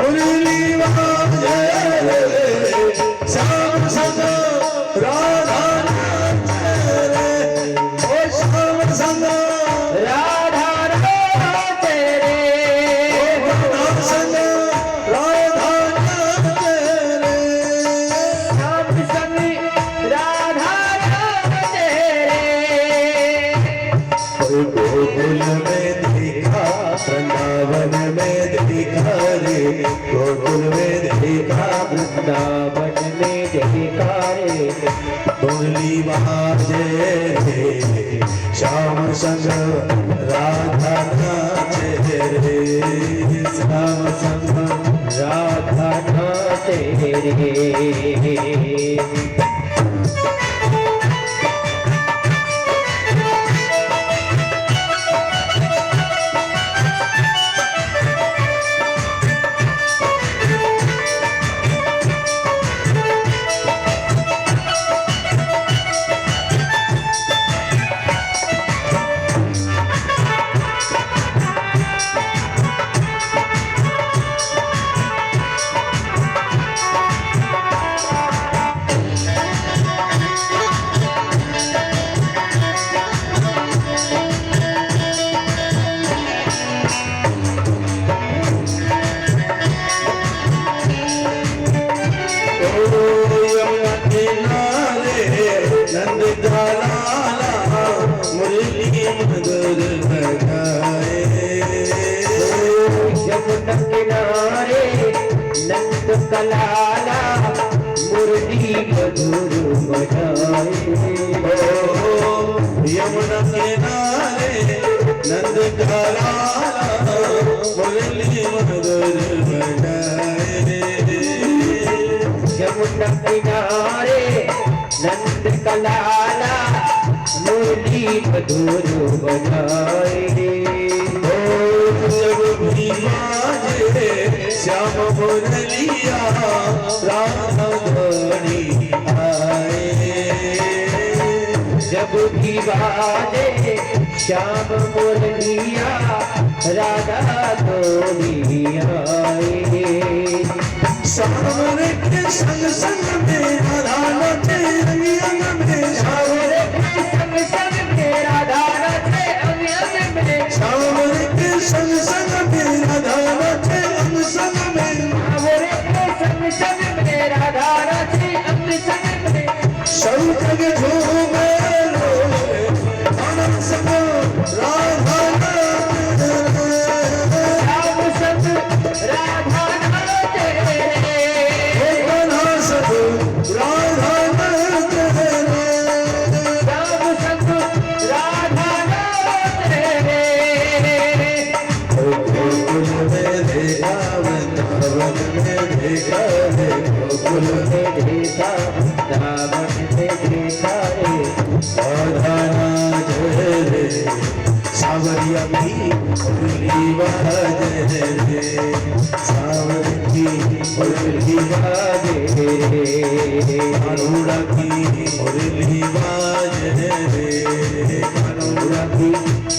मुरली बाजे श्याम संग राधा नाचे रे ओ श्याम संग राधा नाचे रे श्याम संग राधा नाचे रे श्याम संग राधा नाचे रे गोकुल में देखा वृंदावन में देखा रे गोकुल में देखा वृंदावन में देखा रे मुरली बाजे रे श्याम संग राधा नाचे रे श्याम संग राधा नाचे रे मुरली मधुर बजाए यमुना किनारे नंद कलाला मुरली मधुर बजाए यमुना किनारे नंद कलाला मुरली मधुर बजाए यमुना किनारे नंद कलाला मुरली मधुर बजाए जब भी बाजे श्याम मुरलिया राधा धनी आए जब भी बाजे श्याम मुरलिया राधा धोनी आए सावरे के संग संग में राधा नाचे अंग अंग में सावरे के संग संग में राधा नाचे अंग अंग में सावरे के संग संग में राधा नाचे अंग संग में सावरे के संग संग में राधा नाचे अंग संग में सब जग झूमे रोए आनंद संग राधा नाचे श्याम संग राधा नाचे रे राधा संग राधा नाचे श्याम संग राधा नाचे रे गोकुल में देखा वृंदावन में देखा रे गोकुल में देखा रावण ने देखा रे राधा नाचे रे सावरिया की मुरली बाजे रे सावर की मुरली बाजे रे कानूड़ा की मुरली बाजे रे कानूड़ा की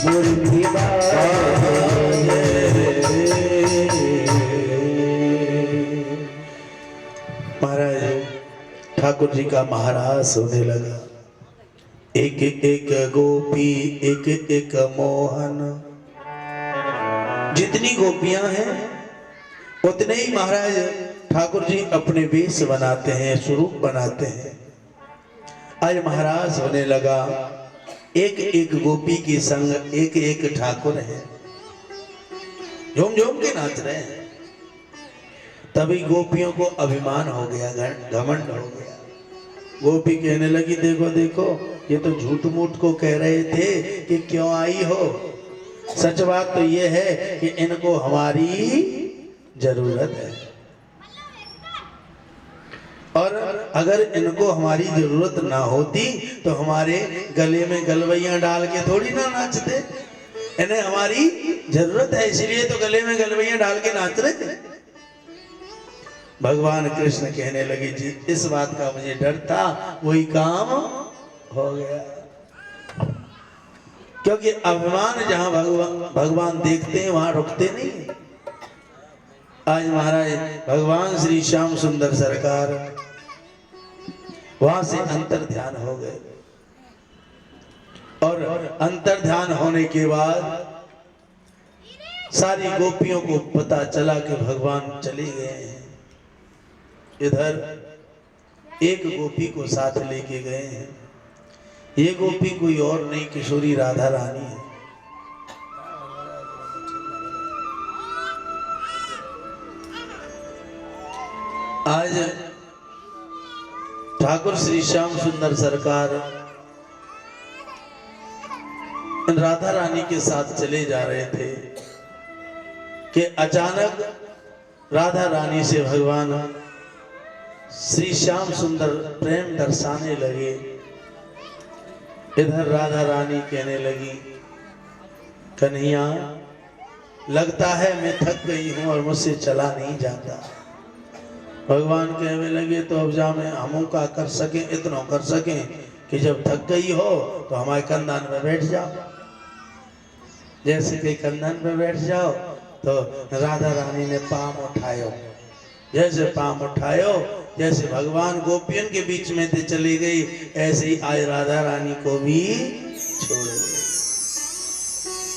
मुरली बाजे महाराज ठाकुर जी का महाराज होने लगा। एक एक गोपी एक एक मोहन, जितनी गोपियां हैं उतने ही महाराज ठाकुर जी अपने वेश बनाते हैं, स्वरूप बनाते हैं। आज महाराज होने लगा, एक एक गोपी के संग एक एक ठाकुर है, झूम झूम के नाच रहे हैं। तभी गोपियों को अभिमान हो गया, घमंड हो गया। गोपी कहने लगी देखो देखो ये तो झूठ मूठ को कह रहे थे कि क्यों आई हो, सच बात तो ये है कि इनको हमारी जरूरत है, और अगर इनको हमारी जरूरत ना होती तो हमारे गले में गलवैया डाल के थोड़ी ना नाचते। इन्हें हमारी जरूरत है इसलिए तो गले में गलवैया डाल के नाच रहे थे। भगवान कृष्ण कहने लगे जी इस बात का मुझे डर था, वही काम हो गया। क्योंकि अभिमान जहां भगवान देखते हैं वहां रुकते नहीं। आज महाराज भगवान श्री श्याम सुंदर सरकार वहां से अंतर ध्यान हो गए और अंतर ध्यान होने के बाद सारी गोपियों को पता चला कि भगवान चले गए हैं। इधर एक गोपी को साथ लेके गए हैं। ये गोपी कोई और नहीं, किशोरी राधा रानी है। आज ठाकुर श्री श्याम सुंदर सरकार राधा रानी के साथ चले जा रहे थे कि अचानक राधा रानी से भगवान श्री श्याम सुंदर प्रेम दर्शाने लगे। इधर राधा रानी कहने लगी, कन्हैया लगता है मैं थक गई हूं और मुझसे चला नहीं जाता। भगवान कहने लगे, तो अब जा मैं हमू का कर सके, इतना कर सके कि जब थक गई हो तो हमारे कंधन में बैठ जाओ। जैसे कि कंधन में बैठ जाओ तो राधा रानी ने पाँव उठायो। जैसे पाँव उठायो, जैसे भगवान गोपियन के बीच में से चली गई, ऐसे ही आज राधा रानी को भी छोड़ गई।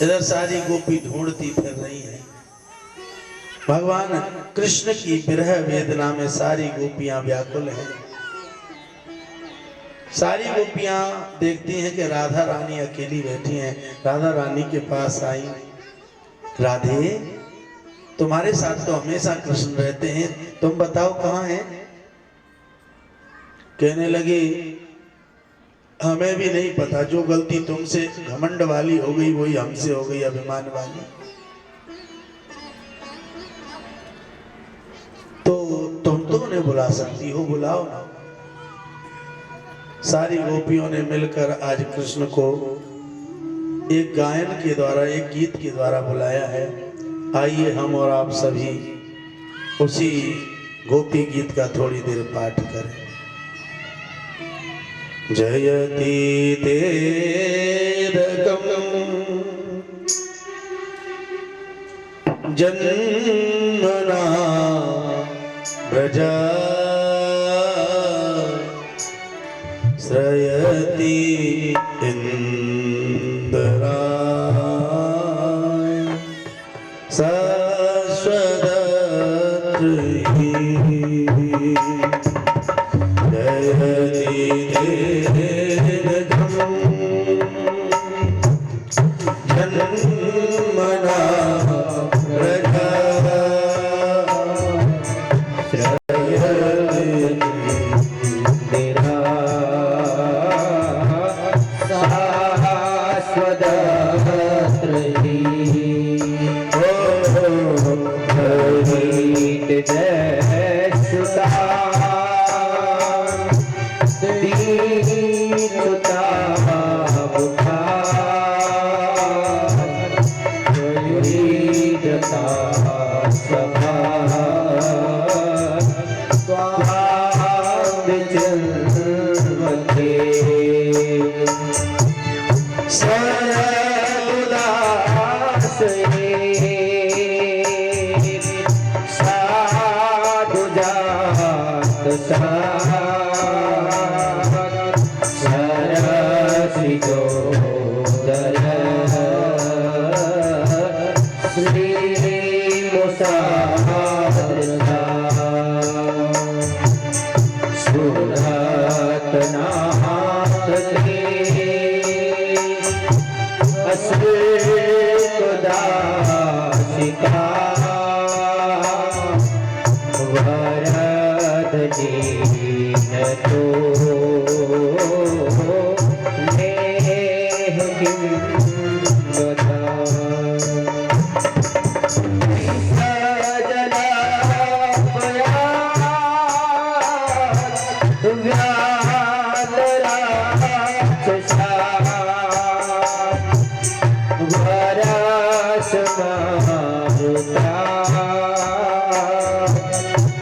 इधर सारी गोपी ढूंढती फिर रही है। भगवान कृष्ण की विरह वेदना में सारी गोपियां व्याकुल हैं। सारी गोपियां देखती हैं कि राधा रानी अकेली बैठी हैं। राधा रानी के पास आई, राधे तुम्हारे साथ तो हमेशा कृष्ण रहते हैं, तुम बताओ कहाँ हैं? कहने लगे, हमें भी नहीं पता, जो गलती तुमसे घमंड वाली हो गई वही हमसे हो गई, अभिमान वाली। तो तुम तो उन्हें बुला सकती हो, बुलाओ ना। सारी गोपियों ने मिलकर आज कृष्ण को एक गायन के द्वारा, एक गीत के द्वारा बुलाया है। आइए हम और आप सभी उसी गोपी गीत का थोड़ी देर पाठ करें। जयति तेरकम जन्मना व्रजा श्रयति इंद्रा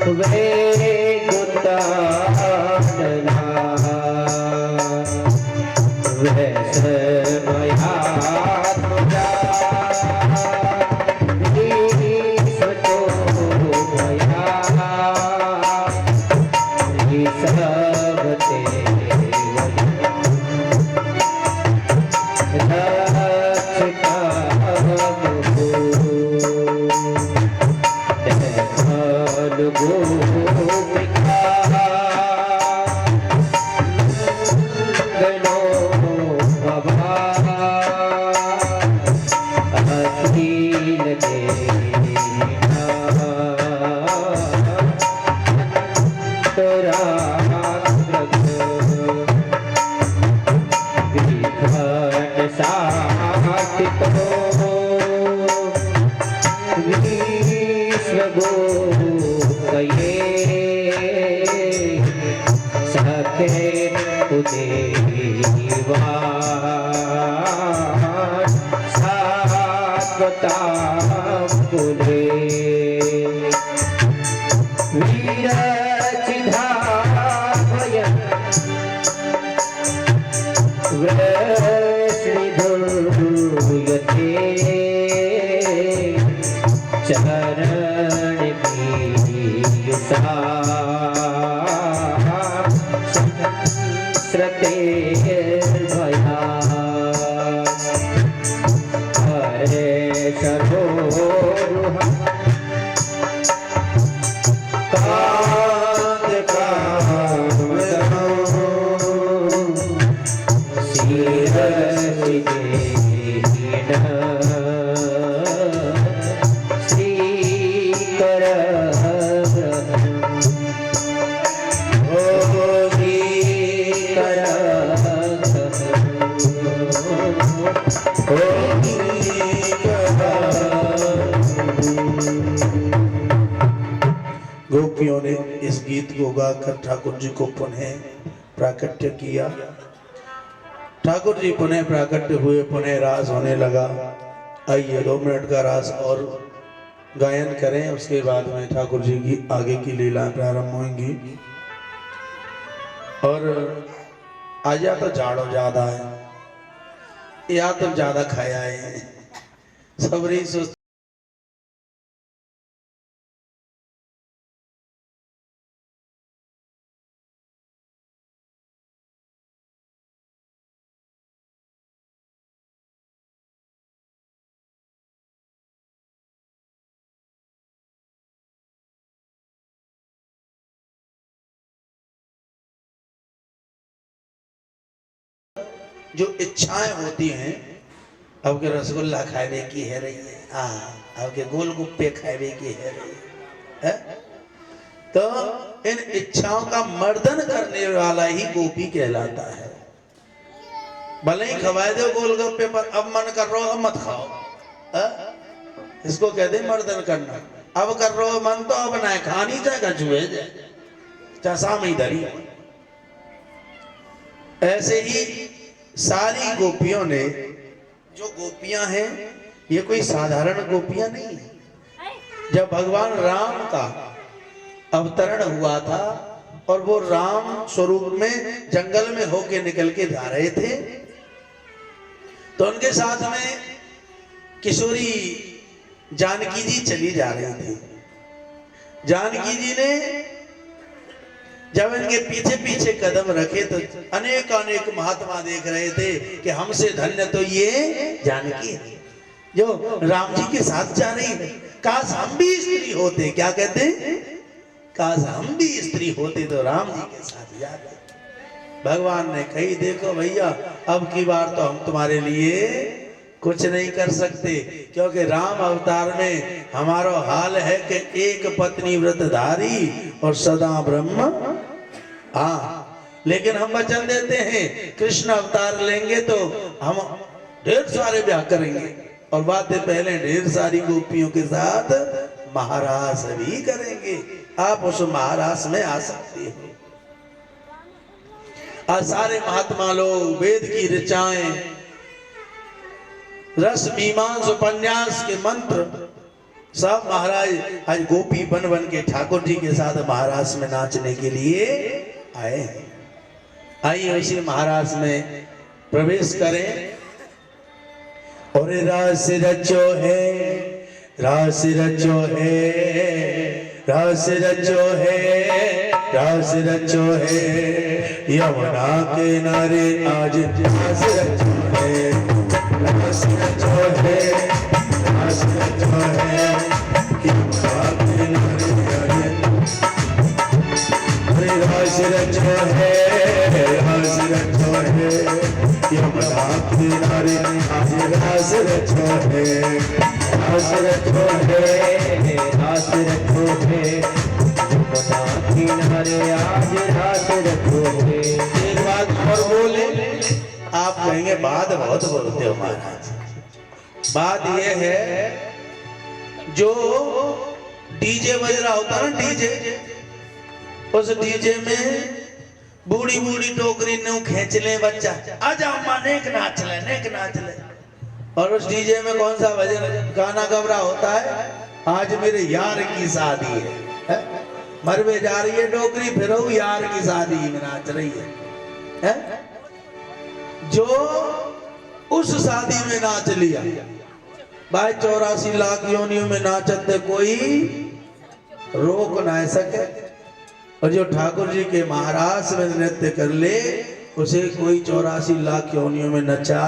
वे गुता देखल गोपिका गनो बाबा अखिल देना अंतराग्रत विघ्न साधित विश्वगोपये सखे उदेवा सात्वता पुले वीरचिधाभय वृष्णिधुर्यते चरण पीयूषा श्रते भया हरे सरोरुह कांत कामदनो शिरसि देहिनः गोपियों ने इस गीत को गाकर ठाकुर जी को पुनः प्राकट्य किया। ठाकुर जी पुनः प्राकट्य हुए, पुनः रास होने लगा। आइए 2 मिनट का रास और गायन करें, उसके बाद में ठाकुर जी की आगे की लीलाएं प्रारंभ होंगी। और आज या तो जाड़ो ज्यादा है या तो ज्यादा खाया है, सब रही सोच जो इच्छाएं होती हैं, अब के रसगुल्ला खावे की है रही है, अब के गोलगुप्पे खावे की है रही है? तो इन इच्छाओं का मर्दन करने वाला ही गोपी कहलाता है। भले ही खवाए दो गोलगप्पे, पर अब मन कर रहा हो मत खाओ, इसको कहते मर्दन करना। अब कर रहा हो मन तो अब ना खानी जाएगा, जुए जाए चसा में धरी। ऐसे ही सारी गोपियों ने, जो गोपियां हैं ये कोई साधारण गोपियां नहीं है। जब भगवान राम का अवतरण हुआ था और वो राम स्वरूप में जंगल में होके निकल के जा रहे थे, तो उनके साथ में किशोरी जानकी जी चली जा रही थी। जानकी जी ने जब इनके पीछे पीछे कदम रखे तो अनेक अनेक महात्मा देख रहे थे कि हमसे धन्य तो ये जानकी है जो राम जी के साथ जा रही है। काश हम भी स्त्री होते, क्या कहते, काश हम भी स्त्री होते तो राम जी के साथ जाते। भगवान ने कही देखो भैया, अब की बार तो हम तुम्हारे लिए कुछ नहीं कर सकते, क्योंकि राम अवतार में हमारा हाल है कि एक पत्नी व्रतधारी और सदा ब्रह्म। लेकिन हम वचन देते हैं कृष्ण अवतार लेंगे तो हम ढेर सारे ब्याह करेंगे और बातें पहले ढेर सारी गोपियों के साथ महारास भी करेंगे। आप उस महारास में आ सकते हो। आज सारे महात्मा लोग वेद की ऋचाएं, रस मीमांस उपन्यास के मंत्र सब महाराज आज गोपी बन बन के ठाकुर जी के साथ महाराज में नाचने के लिए आए हैं। आइए उसी महाराज में प्रवेश करें। और रास रचो है, रास रचो है, रास रचो है, रास रचो है, यमुना के नारे आज रास रचो है, रास रचो है, रास रचो है, यमुना के किनारे आज रास रचो है, रास रचो है, रास रचो है, यमुना किनारे आज रास रचो है। एक बात और बोले, आप कहेंगे बात बहुत बोलते हो महाराज। बात ये है, जो डीजे बज रहा होता ना, डीजे, उस डीजे में बूढ़ी बूढ़ी टोकरी ने खींच ले बच्चा, आ जाओ माँ नेक नाच ले, नेक नाच ले। और उस डीजे में कौन सा भजन गाना गब रहा होता है, आज मेरे यार की शादी है? मरवे जा रही है टोकरी, फिर वो यार की शादी में नाच रही है? जो उस शादी में नाच लिया, भाई 84 लाख योनियों में नाचते कोई रोक ना सके, और जो ठाकुर जी के महाराज में नृत्य कर ले, उसे कोई 84 लाख योनियों में नचा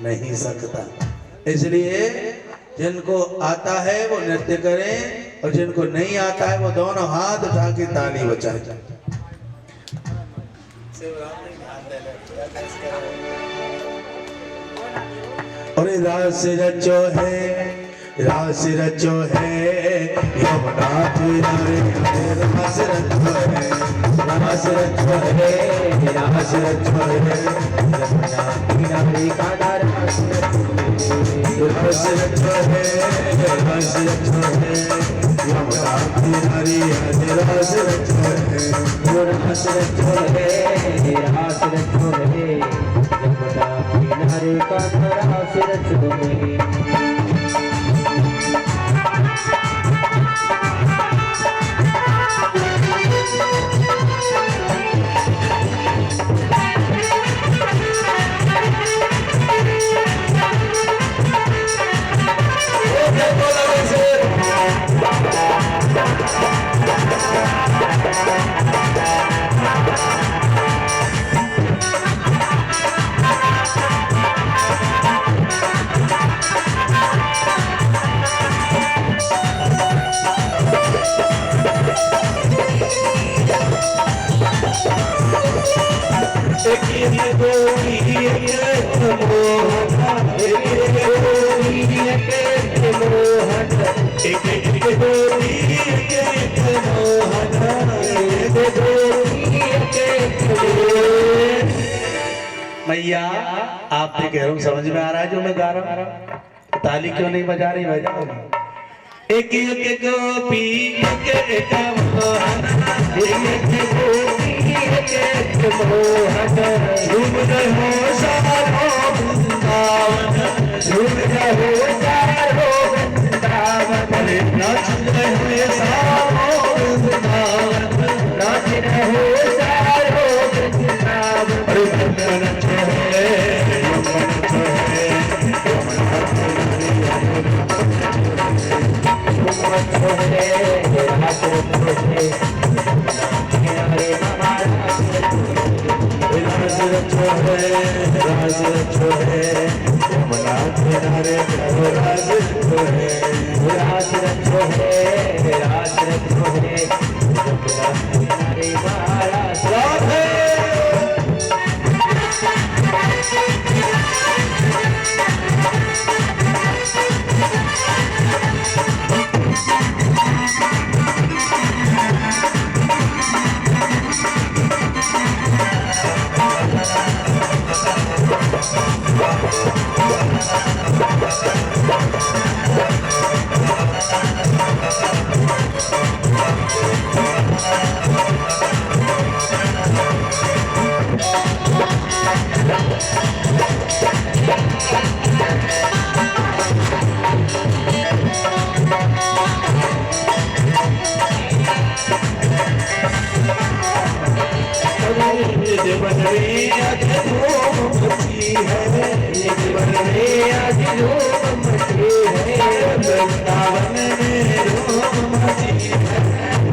नहीं सकता। इसलिए जिनको आता है वो नृत्य करें, और जिनको नहीं आता है वो दोनों हाथ उठा के ताली बजाएं। और रास रचो है, रास रचो है, यमुना किनारे रास रचो है, रास रचो है, रास रचो है, यमुना किनारे का रास रास रचो है, रास रचो है, यमुना किनारे रास रचो है, रास रचो है, रास रचो है, यमुना किनारे का रास रचो है। मैया आपके कह रहा हूँ, समझ में आ रहा है जो मैं गा रहा हूँ? ताली क्यों नहीं बजा रही? बजाओ। एक एक गोपी एक एक मोहन, एक एक गोपी एक एक मोहन, झूम रहो सारो वृंदावन, झूम रहो सारो वृंदावन, नाच रहो सारो वृंदावन, नाच रहो सारो वृंदावन। अरे मन छोड़े, मन छोड़े, राज रचो है, यमुना किनारे राज रचो है, राज रचो है, राज रचो है, यमुना किनारे महाराज राधे।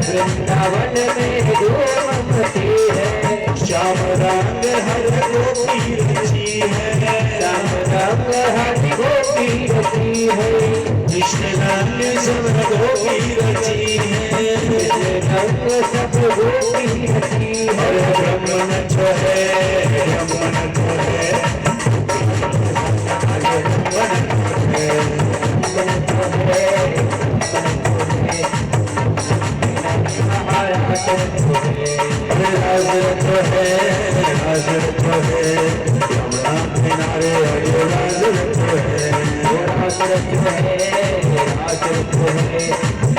वृंदावन में धूम मची है, श्याम रंग हर गोपी रची है, श्याम रंग हर गोपी रची है, कृष्ण रंग सब गोपी रची है, रंग सब गोपी रची है। ब्रह्मन छो है, ब्रह्मन छो है, राज रत्न है, राज रत्न है, यमुना किनारे अरे राज रत्न है, राज रत्न है, राज रत्न है,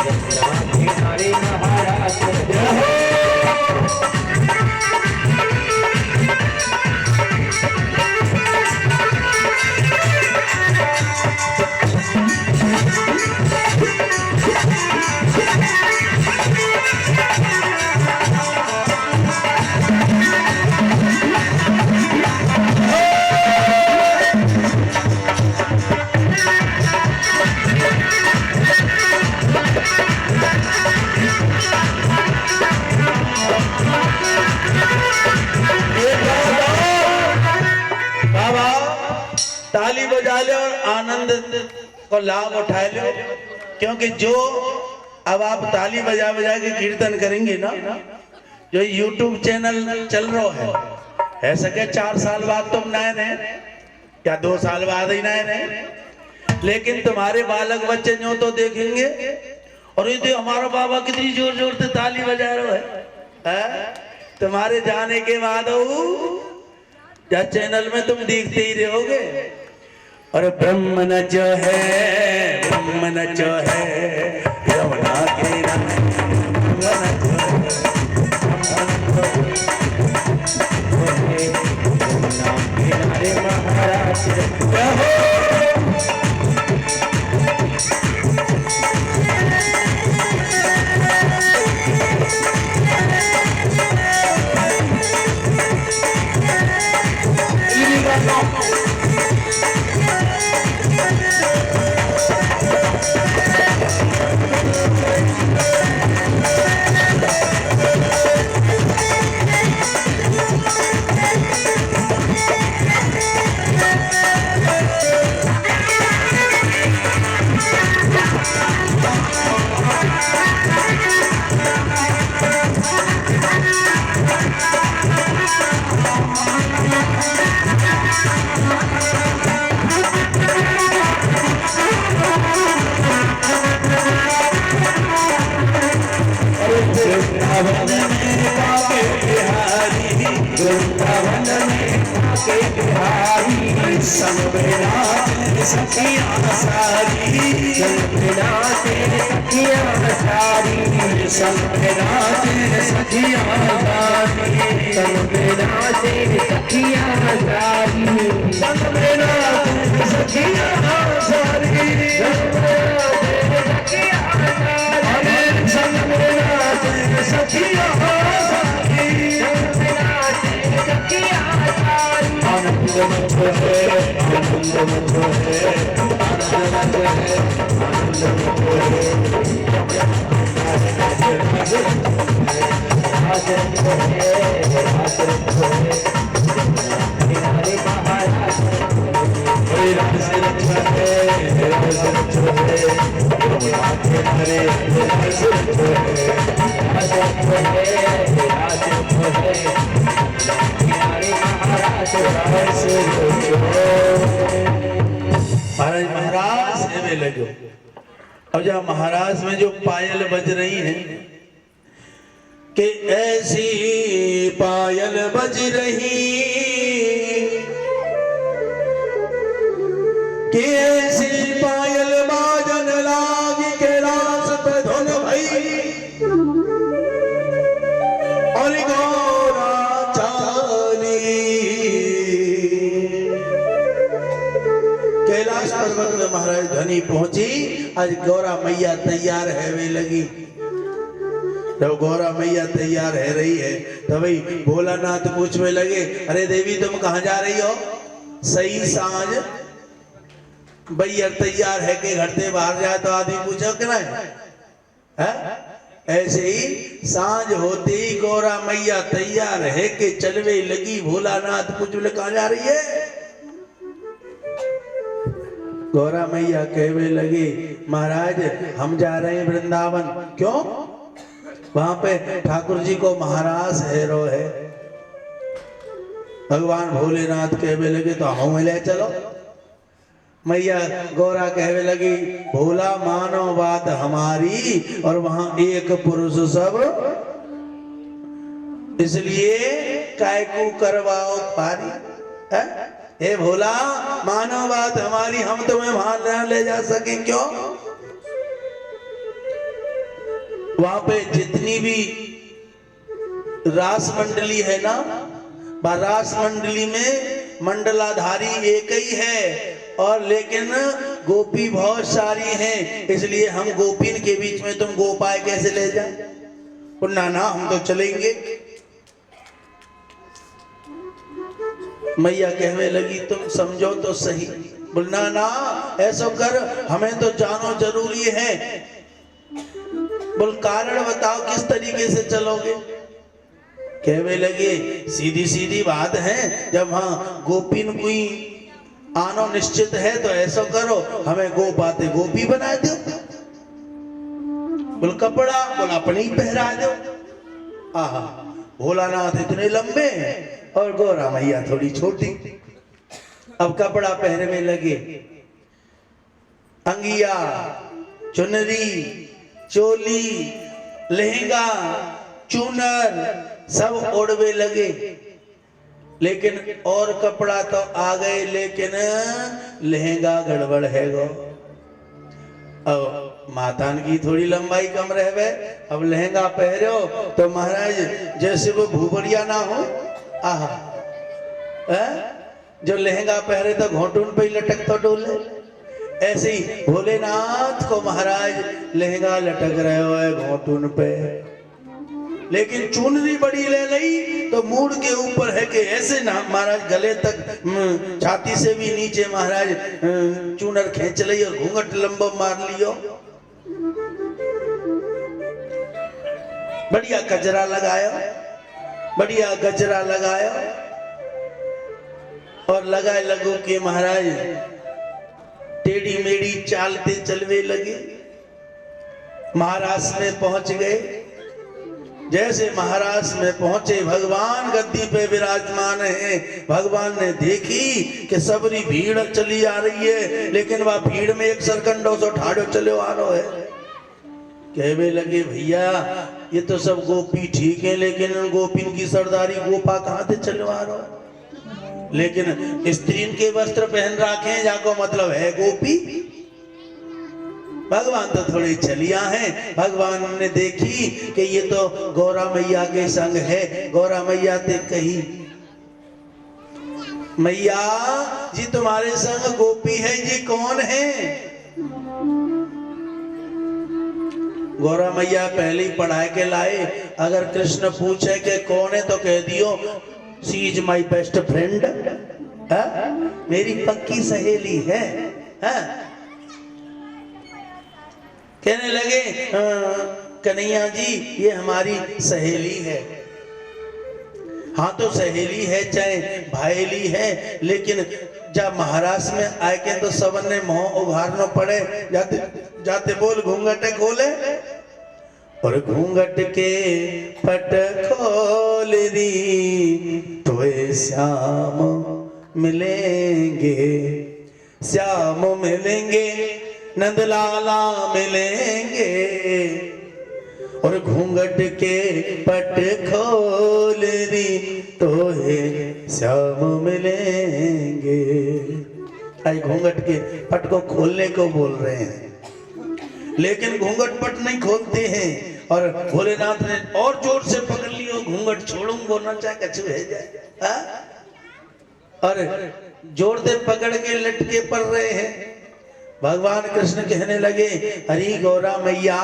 यमुना किनारे महाराज रत्न है। बाबा ताली बजा लो और आनंद को लाभ उठा लो, क्योंकि जो अब आप ताली बजा बजा के कीर्तन करेंगे ना, जो YouTube चैनल चल रहा है सके 4 साल बाद तुम नए रहे या 2 साल बाद ही नए रहे, लेकिन तुम्हारे बालक बच्चे जो तो देखेंगे और ये तो हमारा बाबा कितनी जोर जोर से ताली बजा रहा है? तुम्हारे जाने के बाद या चैनल में तुम देखते ही रहोगे। और ब्रह्म न जो है, ब्रह्म न जो है, यमुना के किनारे महाराज रत्न है। सखियां सारी, सखियां सारी, सखियां महाराज सेवे लगो। और जब महाराज में जो पायल बज रही है कि ऐसी पायल बज रही कि ऐसी पायल बाजन लागी के रास पे धुन भई और गौरा चाली। कैलाश पर्वत में महाराज ध्वनि पहुंची, आज गौरा मैया तैयार है वे लगी। जब गौरा मैया तैयार है रही है तो भाई भोलानाथ पूछने लगे, अरे देवी तुम कहाँ जा रही हो? सही सांझ भैया तैयार है कि घर से बाहर जाए तो आदमी पूछो कि नहीं है? ऐसे ही सांझ होते ही गौरा मैया तैयार है कि चलवे लगी। भोलानाथ पूछ बोले कहाँ जा रही है? गौरा मैया कहवे लगी, महाराज हम जा रहे हैं वृंदावन। क्यों? वहां पे ठाकुर जी को महाराज हैरो है। भगवान भोलेनाथ कहवे लगे तो हम ले चलो। मैया गौरा कहवे लगी, भोला मानो बात हमारी और वहां एक पुरुष सब इसलिए काय को करवाओ ख्वारी। है? हे भोला मानो बात हमारी, हम तुम्हें वहां ले जा सके क्यों? वहां पे जितनी भी रास मंडली है ना, रास मंडली में मंडलाधारी एक ही है, और लेकिन गोपी बहुत सारी हैं, इसलिए हम गोपीन के बीच में तुम गोपाय कैसे ले जाए? ना ना हम तो चलेंगे। मैया कहने लगी तुम समझो तो सही। बोलना ना ऐसा कर, हमें तो जानो जरूरी है। बोल कारण बताओ किस तरीके से चलोगे? कहने लगे सीधी सीधी बात है, जब हाँ गोपीन कोई आनो निश्चित है तो ऐसा करो, हमें गोपाते गोपी बना दो। बोल कपड़ा, बोल अपने ही पहरा दो। आहा, भोलानाथ इतने लंबे और गौरा मैया थोड़ी छोटी। अब कपड़ा पहनने में लगे, अंगिया, चुनरी, चोली, लहंगा, चूनर सब ओढ़वे लगे। लेकिन और कपड़ा तो आ गए, लेकिन लहंगा गड़बड़ है गो। अब मातान की थोड़ी लंबाई कम रहे, अब लहंगा पहरो तो महाराज जैसे वो भूबरिया ना हो। आहा, जो लहंगा पहरे तो घोटून पे लटक तो डोले, ऐसे ही भोलेनाथ को महाराज लहंगा लटक रहे हो है घोटून पे। लेकिन चुनरी बड़ी ले ली तो मूड के ऊपर है कि ऐसे ना महाराज गले तक छाती से भी नीचे महाराज चूनर खींच ली और घूंघट लंबा मार लियो। बढ़िया गजरा लगाया, बढ़िया गजरा लगाया और लगाए लगो के महाराज टेढ़ी मेढ़ी चालते चलवे लगे। महाराष्ट्र में पहुंच गए। जैसे महाराष्ट्र में पहुंचे, भगवान गद्दी पे विराजमान है। भगवान ने देखी कि सबरी भीड़ चली आ रही है, लेकिन वह भीड़ में एक सरकंडो सो ठाड़ो चलो आ रहा है। कहवे लगे भैया ये तो सब गोपी ठीक है, लेकिन गोपीन की सरदारी गोपा कहाँ से चलो आ रहा है? लेकिन स्त्रीन के वस्त्र पहन रखे जाको मतलब है गोपी। भगवान तो थोड़ी चलिया हैं। भगवान ने देखी कि ये तो गौरा मैया के संग है। गौरा मैया ते कही मैया जी तुम्हारे संग गोपी है, जी कौन है? गौरा मैया पहले ही पढ़ा के लाए, अगर कृष्ण पूछे कि कौन है तो कह दियो she is my best friend, मेरी पक्की सहेली है। कहने लगे कन्हैया जी ये हमारी सहेली है। हाँ तो सहेली है चाहे भाईली है, लेकिन जब महाराष्ट्र में आए के तो सबन ने मुंह उघारना पड़े। जाते जाते बोल घूंघट खोले, और घूंघट के पट खोल दी तो श्याम मिलेंगे, श्याम मिलेंगे, नंदलाला मिलेंगे। और घूंघट के पट खोल दी तो श्याम मिलेंगे। आई घूंघट के पट को खोलने को बोल रहे हैं, लेकिन घूंघट पट नहीं खोलते हैं। और भोलेनाथ ने और जोर से पकड़ लियो, घूंघट छोड़ूंगा ना चाहे कछु है जाए। और जोर से पकड़ के लटके पड़ रहे हैं। भगवान कृष्ण कहने लगे अरे गौरा मैया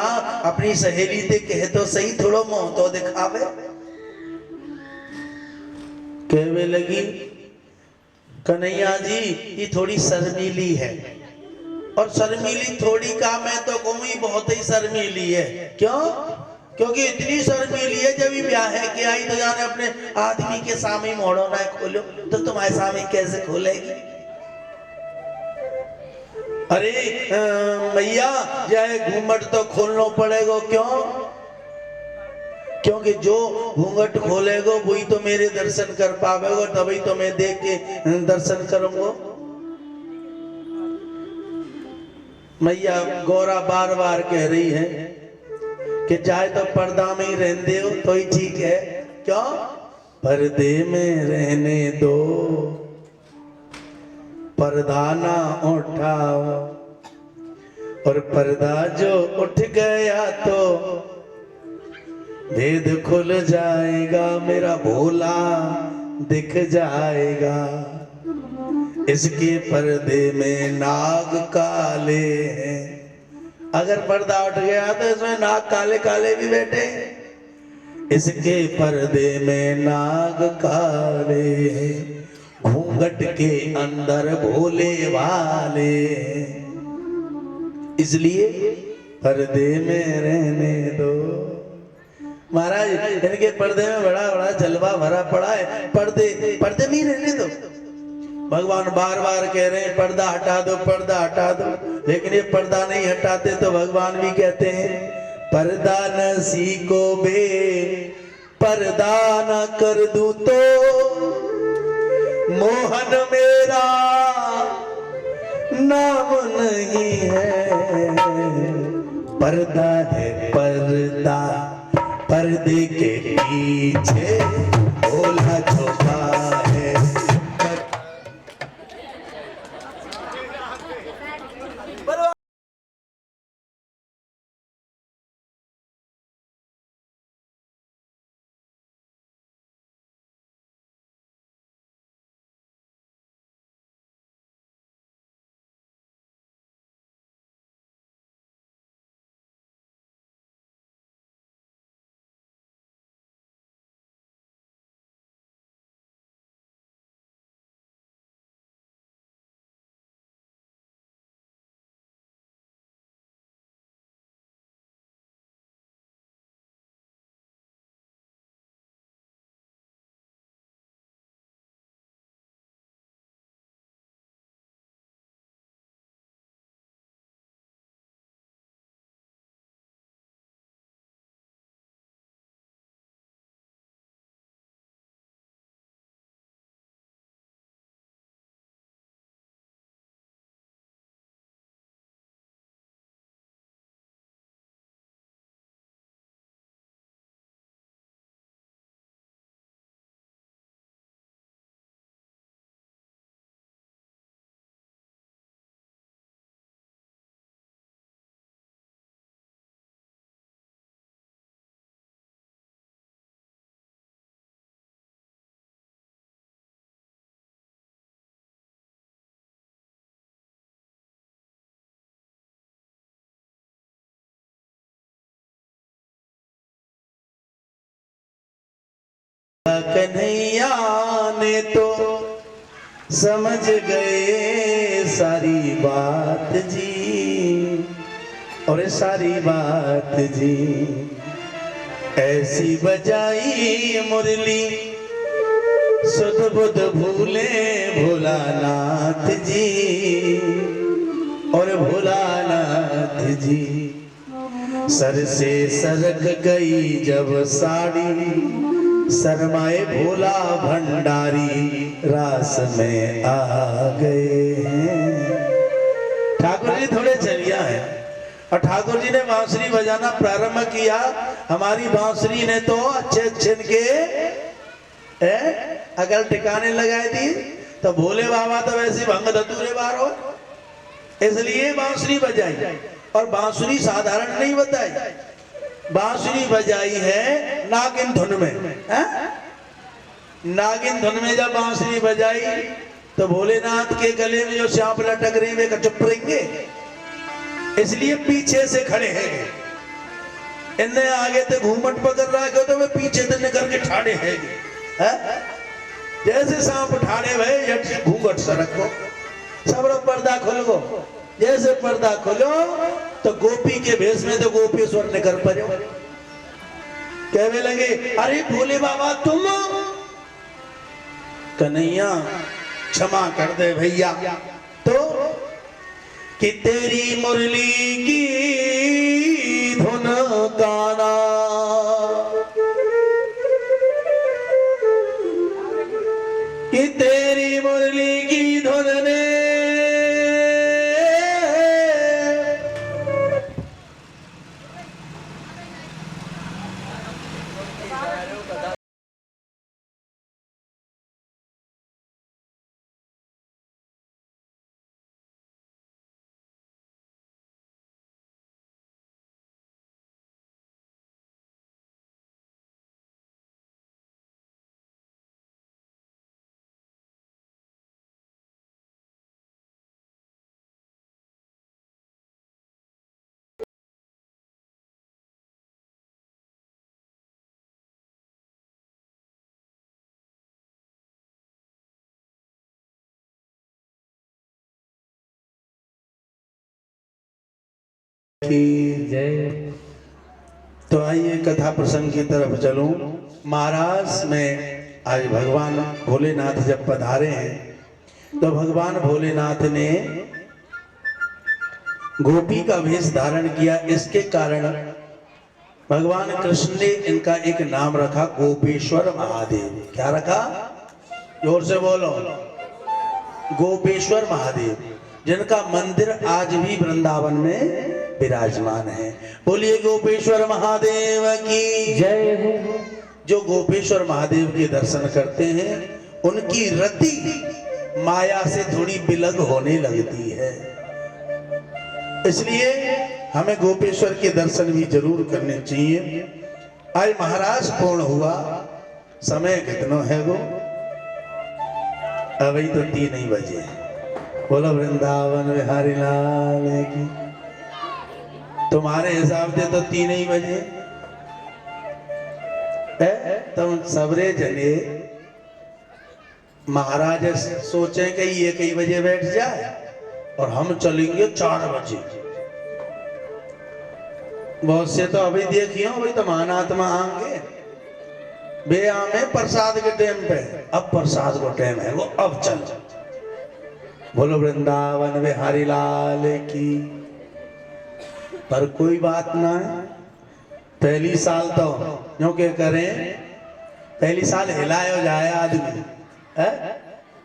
अपनी सहेली से कहे तो सही, थोड़ो मुंह तो दिखावे। कहने लगी कन्हैया जी ये थोड़ी शर्मीली है, और शर्मीली थोड़ी का मैं तो कहूँ ही बहुत ही शर्मीली है। क्यों? क्योंकि इतनी शर्मीली है जब भी ब्याह है कि आई तो जाने अपने आदमी के सामने मोड़ो ना खोलो, तो तुम्हारे सामने कैसे खोलेगी? अरे मैया जाए घूंघट तो खोलना पड़ेगा। क्यों? क्योंकि जो घूंघट खोलेगो वही तो मेरे दर्शन कर पावेगो, तभी तो मैं देख के दर्शन करूंगा। मैया गौरा बार बार कह रही है कि चाहे तो पर्दा में ही रहते हो तो ही ठीक है, क्यों? पर्दे में रहने दो, पर्दा ना उठाओ, और पर्दा जो उठ गया तो भेद खुल जाएगा, मेरा भोला दिख जाएगा। इसके पर्दे में नाग काले हैं। अगर पर्दा उठ गया तो इसमें नाग काले काले भी बैठे। इसके पर्दे में नाग काले हैं, घूंघट के अंदर भोले वाले। इसलिए पर्दे में रहने दो। महाराज इनके पर्दे में बड़ा बड़ा जलवा भरा पड़ा है, पर्दे पर्दे में ही रहने दो। भगवान बार बार कह रहे हैं पर्दा हटा दो, पर्दा हटा दो, लेकिन ये पर्दा नहीं हटाते तो भगवान भी कहते हैं पर्दा नसी को बे पर्दा न कर दूं तो मोहन मेरा नाम नहीं है। पर्दा है पर्दा, पर्दे के पीछे भोला छुपा है। कन्हैया ने तो समझ गए सारी बात जी, और सारी बात जी ऐसी बजाई मुरली सुध बुध भूले भोलानाथ जी, और भोलानाथ जी सर से सरक गई जब साड़ी, शर्माए भोला भंडारी रास में आ गए हैं। ठाकुर जी थोड़े चलिया है, और ठाकुर जी ने बांसुरी बजाना प्रारंभ किया। हमारी बांसुरी ने तो अच्छे अच्छे के अगर टिकाने लगाए दी, तो भोले बाबा तो वैसे भंग धतूरे बार हो, इसलिए बांसुरी बजाई। और बांसुरी साधारण नहीं बताई, बांसुरी बजाई है नागिन धुन में। नागिन धुन में जब बांसुरी बजाई तो भोलेनाथ के गले में जो सांप लटक रहे वे चुप रहेंगे, इसलिए पीछे से खड़े हैं। इन्हें आगे तो घूमट पकड़ रहा है तो वे पीछे से निकल के ठाड़े हैं। जैसे सांप ठाड़े भय घूंघट सरको, सब पर्दा खुल गो। जैसे पर्दा खोलो तो गोपी के भेष में तो गोपीश्वर निकल पड़े, कहने लगे अरे भोले बाबा तुम। कन्हैया क्षमा कर दे भैया, तो कि तेरी मुरली की धुन गाना, कि तेरी मुरली की धुन ने की जय। तो आइए कथा प्रसंग की तरफ चलूं। महाराज में आज भगवान भोलेनाथ जब पधारे हैं तो भगवान भोलेनाथ ने गोपी का वेश धारण किया। इसके कारण भगवान कृष्ण ने इनका एक नाम रखा गोपेश्वर महादेव। क्या रखा? जोर से बोलो। गोपेश्वर महादेव, जिनका मंदिर आज भी वृंदावन में विराजमान है। बोलिए गोपेश्वर महादेव की जय हो। जो गोपेश्वर महादेव के दर्शन करते हैं उनकी रति माया से थोड़ी बिलग होने लगती है। इसलिए हमें गोपेश्वर के दर्शन भी जरूर करने चाहिए। आज महाराज पूर्ण हुआ। समय कितना है वो? अभी तो 3 ही बजे। बोलो वृंदावन बिहारी लाल की। तुम्हारे हिसाब से तो 3 ही बजे। तुम सबरे जने महाराज सोचे कि ये कई बजे बैठ जाए और हम चलेंगे 4 बजे। बहुत से तो अभी देखियो भाई तो महानात्मा आएंगे बे आमे प्रसाद के टाइम पे। अब प्रसाद को टाइम है वो, अब चल। बोलो वृंदावन बिहारी लाल की। पर कोई बात ना है। पहली साल तो क्यों के करें, पहली साल हिलायो जाए आदमी है?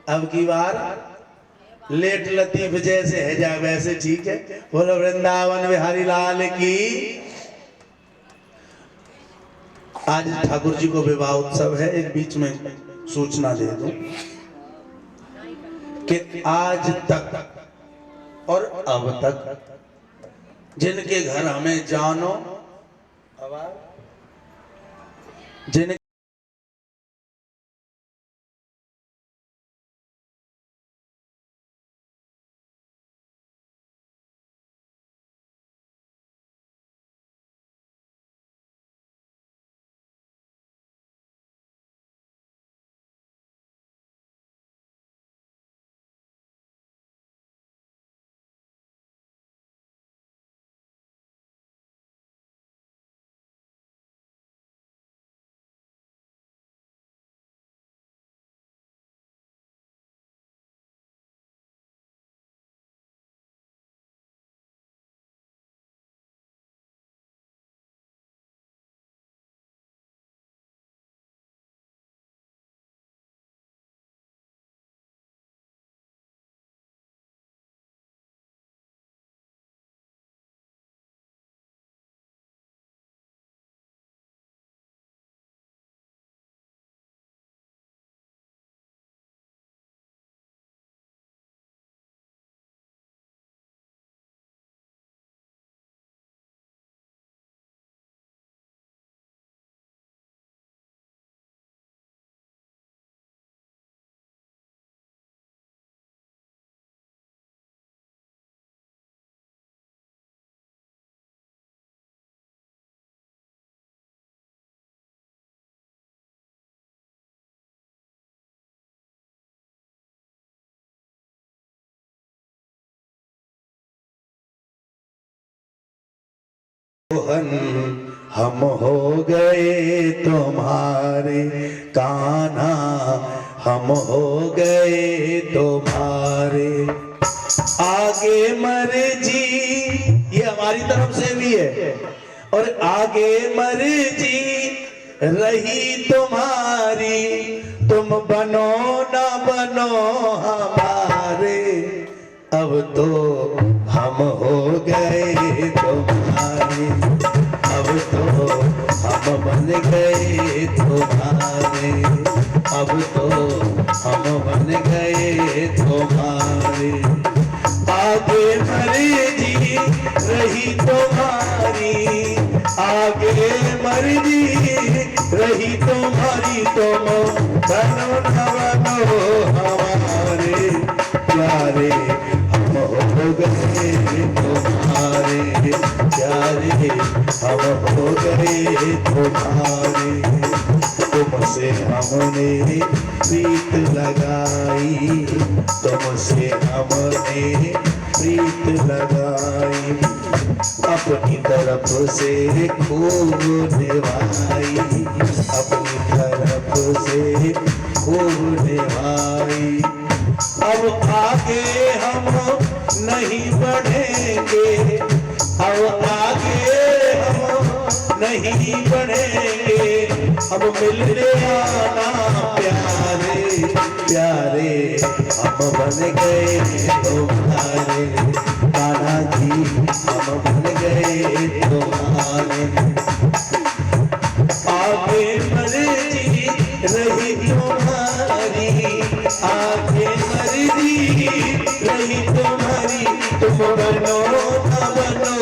अब की बार लेट लतीफ जैसे है जाए वैसे ठीक है। बोलो वृंदावन बिहारी लाल की। आज ठाकुर जी को विवाह उत्सव है। एक बीच में सूचना दे दूं कि आज तक और अब तक जिनके घर हमें जानो जिन हम हो गए तुम्हारे कान्हा, हम हो गए तुम्हारे। आगे मर्जी ये हमारी तरफ से भी है, और आगे मर्जी रही तुम्हारी, तुम बनो न बनो हमारे। अब तो हम हो गए तुम्हारे, अब तो हम बन गए तुम्हारे, अब तो हम बन गए तुम्हारे। आगे मर्जी रही तुम्हारी, आगे मर्जी रही तुम्हारी, तुम बनो न बनो हमारे प्यारे। हम हो गए तुम्हारे प्यारे, हम हो गए तुम्हारे। तुमसे हमने प्रीत लगाई, तुमसे हमने प्रीत लगाई, अपनी तरफ से खूब निभाई, अपनी तरफ से खूब निभाई। अब आगे हम नहीं बढ़ेंगे, अब आगे हम नहीं बढ़ेंगे, अब मिलने आना प्यारे प्यारे, हम बन गए तुम्हारे कान्हा जी, हम बन गए तुम्हारे। आगे मर्जी रही तुम्हारी, आगे मर्जी रही तुम्हारी, तुम बनो न बनो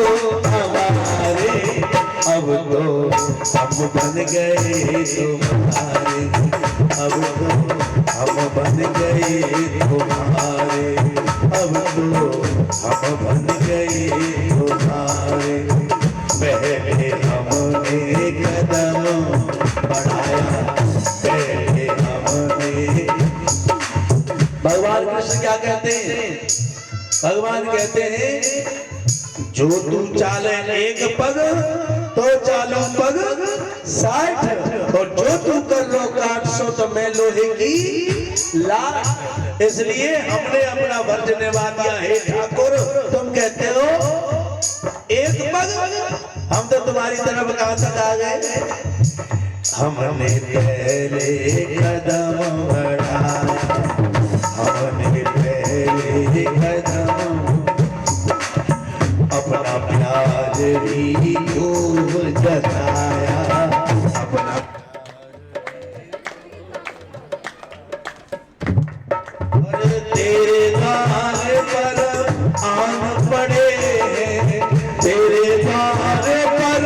हमारे, अब तो हम बन गए तुम्हारे, अब तो हम बन गए तुम्हारे, अब तो हम बन गए तुम्हारे। पहले हमने कदम बढ़ाया, पहले हमने। भगवान कृष्ण क्या कहते हैं? भगवान कहते हैं जो तू चाले एक पग तो चालू पग 60, और जो तू कर लो 800 तो मैं लोहे की लाट। इसलिए हमने अपना वर्ज निभा दिया। हे ठाकुर, तुम कहते हो एक पग, हम तो तुम्हारी तरफ कहां तक आ गए। हमने पहले कदम बढ़ाया, हमने पहले कदम, अपना प्यार भी खूब जताया, अपना तेरे द्वार पर आन पड़े हैं, तेरे द्वार पर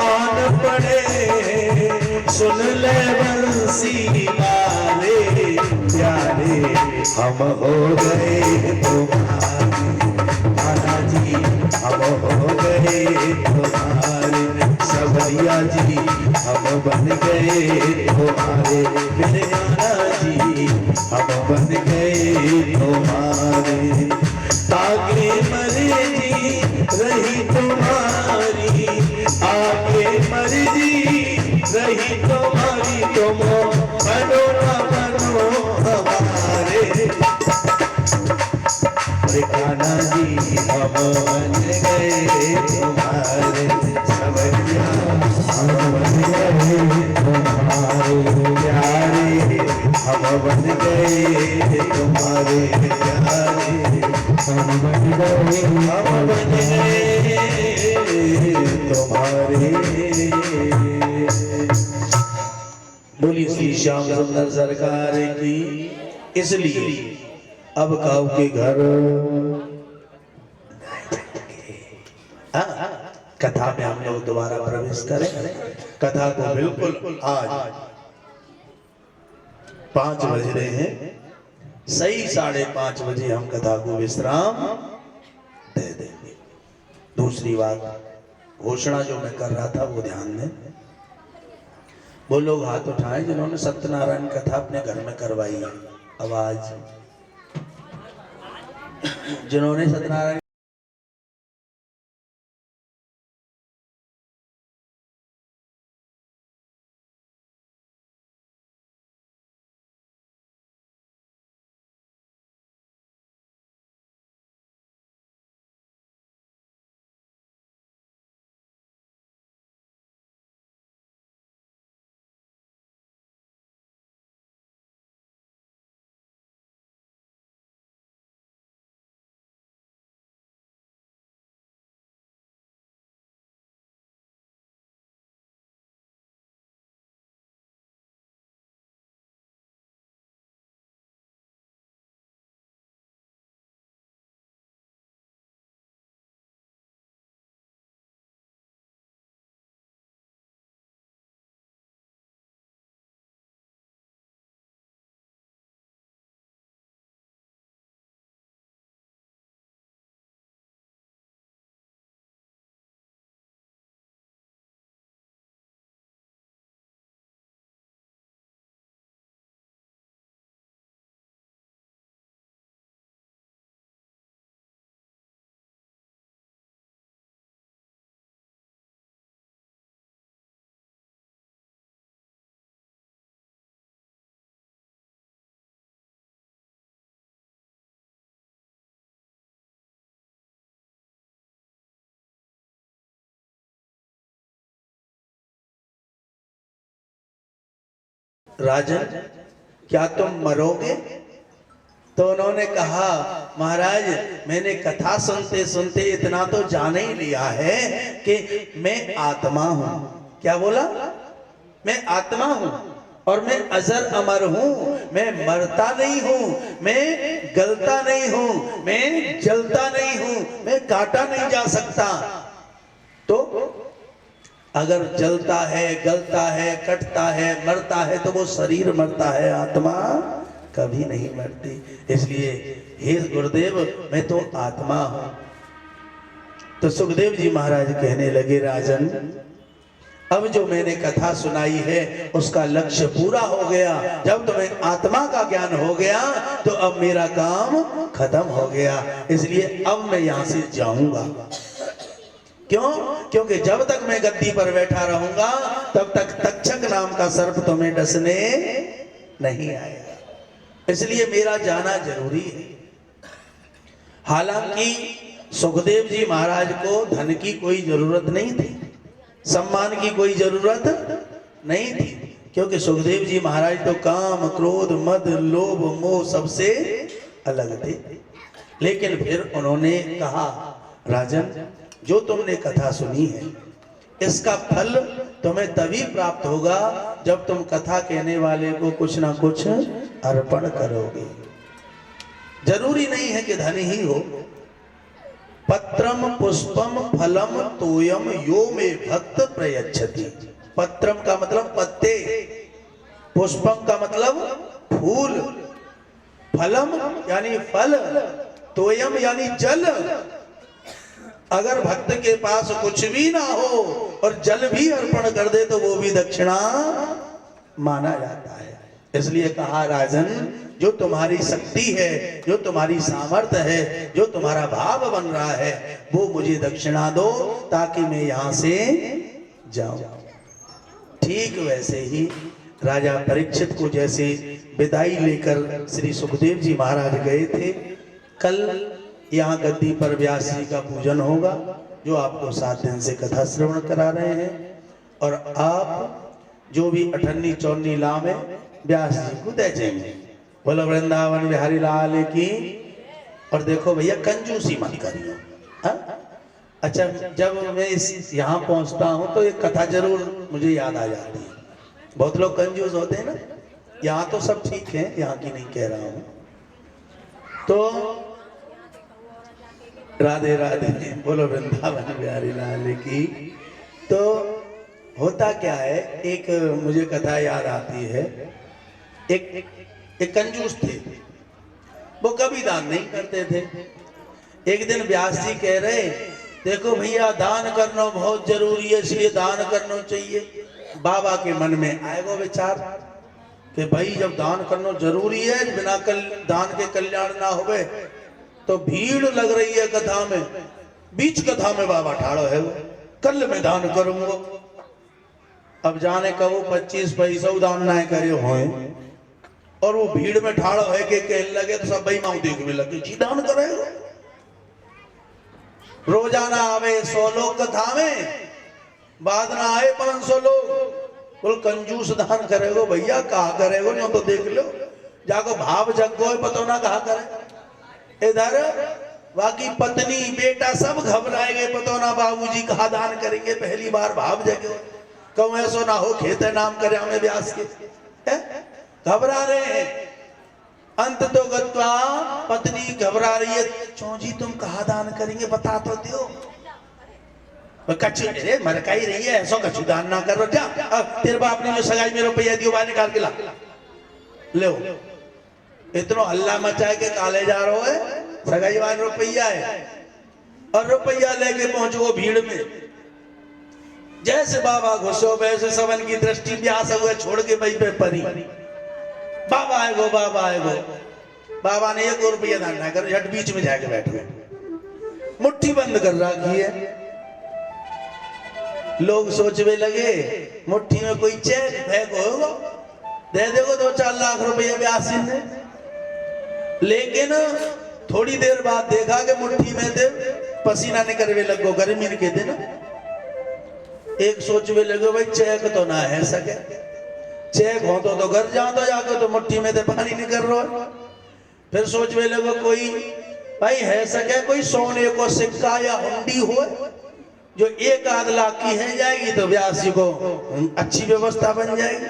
आन पड़े, सुन ले बंसी वाले प्यारे, हम हो गए तुम्हारे कान्हा जी, हम हो गए तुम्हारे सवरिया जी, हम बन गए तुम्हारे मेरे कान्हा जी, हम बन गए तुम्हारे। आगे मर्जी रही तुम्हारी, आगे मर्जी रही तुम्हारी, तुम बनो न बनो हमारे। कान्हा जी हम बन गए तुम्हारे सवरिया, हम बन गए तुम्हारे प्यारे, हम बन गए तुम्हारे प्यारे, हम बन गए, हम बन गए तुम्हारे। बोली श्री श्याम सुंदर सरकार की। इसलिए अब काऊ के घर कथा में हम लोग दोबारा प्रवेश करें। कथा को बिल्कुल आज 5 बज रहे हैं, सही 5:30 बजे हम कथा को विश्राम दे देंगे। दूसरी बात, घोषणा जो मैं कर रहा था वो ध्यान दें। वो लोग हाथ उठाए जिन्होंने सत्यनारायण कथा अपने घर में करवाई है। आवाज जिन्होंने सत्यनारायण राजन क्या तुम मरोगे? तो उन्होंने कहा महाराज मैंने कथा सुनते सुनते इतना तो जान ही लिया है कि मैं आत्मा हूं। क्या बोला? मैं आत्मा हूं और मैं अजर अमर हूं, मैं मरता नहीं हूं, मैं गलता नहीं हूं, मैं जलता नहीं हूं, मैं काटा नहीं जा सकता। तो अगर जलता है, गलता है, कटता है, मरता है तो वो शरीर मरता है, आत्मा कभी नहीं मरती। इसलिए हे गुरुदेव मैं तो आत्मा हूं। तो सुखदेव जी महाराज कहने लगे राजन अब जो मैंने कथा सुनाई है उसका लक्ष्य पूरा हो गया। जब तुम्हें आत्मा का ज्ञान हो गया तो अब मेरा काम खत्म हो गया, इसलिए अब मैं यहां से जाऊंगा। क्यों? क्योंकि जब तक मैं गद्दी पर बैठा रहूंगा तब तक तक्षक नाम का सर्प तुम्हें डसने नहीं आएगा, इसलिए मेरा जाना जरूरी है। हालांकि सुखदेव जी महाराज को धन की कोई जरूरत नहीं थी, सम्मान की कोई जरूरत नहीं थी, क्योंकि सुखदेव जी महाराज तो काम क्रोध मद लोभ मोह सबसे अलग थे। लेकिन फिर उन्होंने कहा राजन जो तुमने कथा सुनी है इसका फल तुम्हें तभी प्राप्त होगा जब तुम कथा कहने वाले को कुछ ना कुछ अर्पण करोगे। जरूरी नहीं है कि धन ही हो। पत्रम पुष्पम फलम तोयम यो में भक्त प्रयच्छति। पत्रम का मतलब पत्ते, पुष्पम का मतलब फूल, फलम यानी फल, तोयम यानी जल। अगर भक्त के पास कुछ भी ना हो और जल भी अर्पण कर दे तो वो भी दक्षिणा माना जाता है। इसलिए कहा राजन जो तुम्हारी शक्ति है, जो तुम्हारी सामर्थ्य है, जो तुम्हारा भाव बन रहा है वो मुझे दक्षिणा दो ताकि मैं यहां से जाऊं। ठीक वैसे ही राजा परीक्षित को जैसे विदाई लेकर श्री सुखदेव जी महाराज गए थे, कल यहाँ गद्दी पर व्यास जी का पूजन होगा जो आपको 7 दिन से कथा श्रवण करा रहे हैं, और आप जो भी 98 94 लाभ है व्यास जी को दे जाएंगे। बोलो वृंदावन बिहारी लाल की। और देखो भैया कंजूसी मत करियो। अच्छा जब मैं इस यहाँ पहुँचता हूँ तो एक कथा जरूर मुझे याद आ जाती है। बहुत लोग कंजूस होते हैं ना, यहाँ तो सब ठीक है, यहाँ की नहीं कह रहा हूँ। तो राधे राधे, बोलो वृंदावन बिहारी लाल की। तो होता क्या है, एक मुझे कथा याद आती है। एक कंजूस थे, वो कभी दान नहीं करते थे। एक दिन व्यास जी कह रहे देखो भैया दान करना बहुत जरूरी है इसलिए दान करना चाहिए। बाबा के मन में आएगा विचार कि भाई जब दान करना जरूरी है, बिना दान के कल्याण ना होवे, तो भीड़ लग रही है कथा में, बीच कथा में बाबा ठाड़ो है वो, कल मैं दान करूंगा। अब जाने कब 25 पैसा दान ना करे हो, और वो भीड़ में ठाड़ो है के कहने लगे तो सब भाई माऊ देखने लगे जी दान करेगा। रोजाना आवे 100 लोग कथा में, बाद ना आए 500 लोग। बोल कंजूस दान करेगो भैया, कहा करेगो नहीं तो देख लो जाको भाव जगो पतो ना कहा करे। इधर बाकी पत्नी बेटा सब घबराएंगे, पतो ना बाबूजी कहा दान करेंगे, पहली बार भाव जगे। कहूं ऐसो ना हो खेते नाम करे हमें व्यास के, घबरा रहे हैं। अंत तो गत्वा पत्नी घबरा रही है, चौजी तुम कहा दान करेंगे बता तो दो। कच्ची अरे मरकाई रही है, ऐसो कच्ची दान ना करो क्या। तेरे बाप ने जो सगाई में रुपया दियो बाहर निकाल के ला लो। इतना हल्ला मचाए के काले जा रहे है, सगाई वान रुपया है, और रुपया लेके पहुंचो भीड़ में। जैसे बाबा घुसो वैसे सबन की दृष्टि व्यास हुए छोड़ के वहीं पे परी। बाबा आएगो बाबा आएगो। बाबा ने 1 रुपया दान ना कर, झट बीच में जाके बैठ गए, मुट्ठी बंद कर रखी है। लोग सोचने लगे मुट्ठी में कोई चेक फेंक होगा, दे देगो 2-4 लाख रुपये व्यास ने। लेकिन थोड़ी देर बाद देखा कि मुट्ठी में दे पसीना निकलने लगो, गर्मी के दिन। एक सोचने लगे भाई चेक तो ना है सके, चेक हो तो घर जा तो जाके तो मुट्ठी में तो पानी निकल रहा है। फिर सोचवे लगो कोई भाई है सके कोई सोने को सिक्का या हुंडी हो जो 1 लाख की है जाएगी तो ब्यासी को अच्छी व्यवस्था बन जाएगी।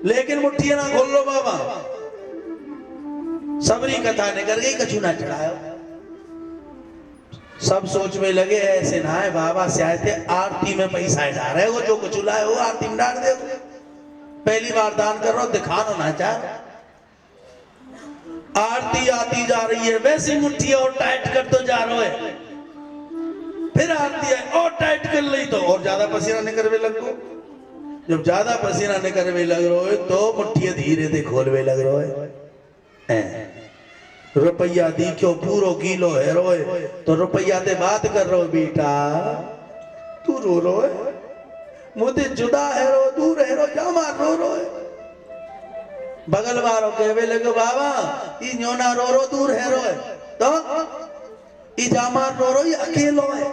लेकिन मुट्ठी ना खोल लो बाबा, सबरी कथा निकल गई, कछु ना चढ़ाया। सब सोच में लगे ऐसे ना है बाबा, शायद आरती में पैसा डाल रहे हो, जो कुछ लाए हो आरती में डाल दे। पहली बार दान कर रहा हो, दिखानो ना चाह। आरती आती जा रही है, वैसी मुट्ठी और टाइट कर तो जा रहे है। फिर आरती है और टाइट कर ली तो और ज्यादा पसीना निकलवे लगो। जब ज्यादा पसीना निकलवे लग रहा है तो मुट्ठी धीरे से खोलवे लग रहा है। रुपया दी क्यों पूरो किलो है रोए तो रुपया दे बात कर रो बेटा, तू रो रो है मुझे जुदा है रो, दूर है रो, जा मार रो रो है। बगल वालों कहवे लगे बाबा ई न्योना रो रो दूर है रो है तो ई जा मार रो रो ये अकेलो है।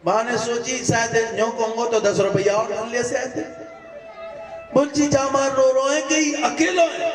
माने सोची शायद न्यो कहूंगो तो 10 रुपया और ले से आते। बोलची जा मार रो रो है कि अकेलो है।